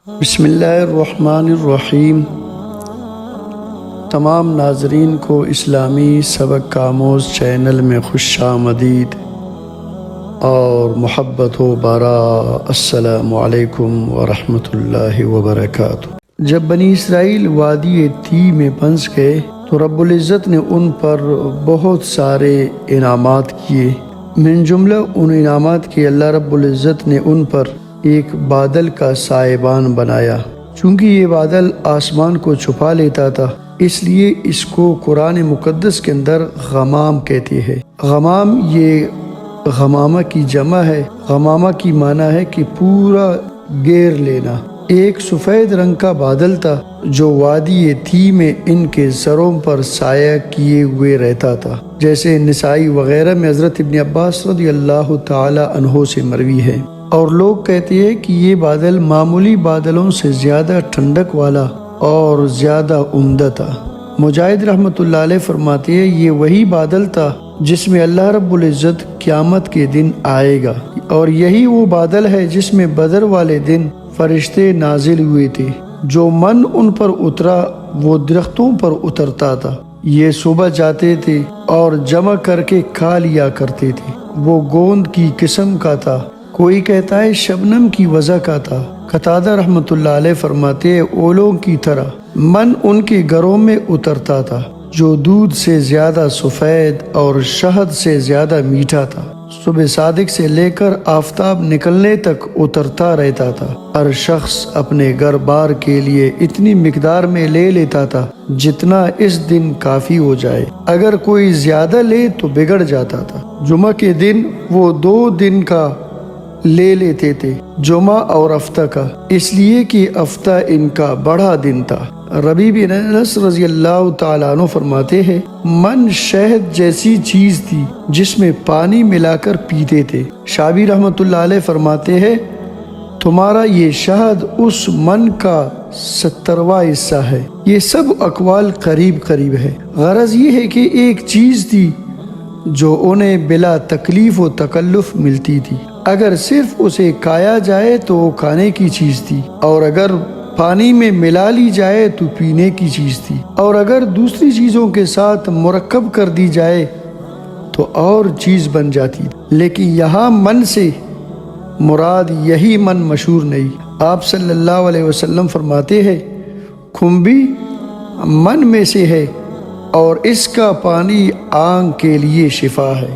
بسم اللہ الرحمن الرحیم۔ تمام ناظرین کو اسلامی سبق آموز چینل میں خوش آمدید اور محبت و بارہ۔ السلام علیکم ورحمۃ اللہ وبرکاتہ۔ جب بنی اسرائیل وادی تی میں پھنس گئے تو رب العزت نے ان پر بہت سارے انعامات کیے۔ من جملہ ان انعامات کے اللہ رب العزت نے ان پر ایک بادل کا سائبان بنایا۔ چونکہ یہ بادل آسمان کو چھپا لیتا تھا، اس لیے اس کو قرآن مقدس کے اندر غمام کہتے ہیں۔ غمام یہ غمامہ کی جمع ہے۔ غمامہ کی معنی ہے کہ پورا گھیر لینا۔ ایک سفید رنگ کا بادل تھا جو وادی تی میں ان کے سروں پر سایہ کیے ہوئے رہتا تھا، جیسے نسائی وغیرہ میں حضرت ابن عباس رضی اللہ تعالی عنہ سے مروی ہے۔ اور لوگ کہتے ہیں کہ یہ بادل معمولی بادلوں سے زیادہ ٹھنڈک والا اور زیادہ عمدہ تھا۔ مجاہد رحمۃ اللہ علیہ فرماتے ہیں یہ وہی بادل تھا جس میں اللہ رب العزت قیامت کے دن آئے گا، اور یہی وہ بادل ہے جس میں بدر والے دن فرشتے نازل ہوئے تھے۔ جو من ان پر اترا وہ درختوں پر اترتا تھا۔ یہ صبح جاتے تھے اور جمع کر کے کھا لیا کرتے تھے۔ وہ گوند کی قسم کا تھا، کوئی کہتا ہے شبنم کی وضع کا تھا۔ قتادہ رحمۃ اللہ علیہ فرماتے ہیں اولوں کی طرح من ان کے گھروں میں اترتا تھا، جو دودھ سے زیادہ سفید اور شہد سے زیادہ میٹھا تھا۔ صبح صادق سے لے کر آفتاب نکلنے تک اترتا رہتا تھا۔ ہر شخص اپنے گھر بار کے لیے اتنی مقدار میں لے لیتا تھا جتنا اس دن کافی ہو جائے۔ اگر کوئی زیادہ لے تو بگڑ جاتا تھا۔ جمعہ کے دن وہ 2 دن کا لے لیتے تھے، جمعہ اور ہفتہ کا، اس لیے کہ ہفتہ ان کا بڑا دن تھا۔ ربیع بن انس رضی اللہ تعالیٰ عنہ فرماتے ہیں من شہد جیسی چیز تھی جس میں پانی ملا کر پیتے تھے۔ شعبی رحمۃ اللہ علیہ فرماتے ہیں تمہارا یہ شہد اس من کا 70واں حصہ ہے۔ یہ سب اقوال قریب قریب ہے۔ غرض یہ ہے کہ ایک چیز تھی جو انہیں بلا تکلیف و تکلف ملتی تھی۔ اگر صرف اسے کھایا جائے تو وہ کھانے کی چیز تھی، اور اگر پانی میں ملا لی جائے تو پینے کی چیز تھی، اور اگر دوسری چیزوں کے ساتھ مرکب کر دی جائے تو اور چیز بن جاتی۔ لیکن یہاں من سے مراد یہی من مشہور نہیں۔ آپ صلی اللہ علیہ وسلم فرماتے ہیں کھمبی من میں سے ہے اور اس کا پانی آنکھ کے لیے شفا ہے۔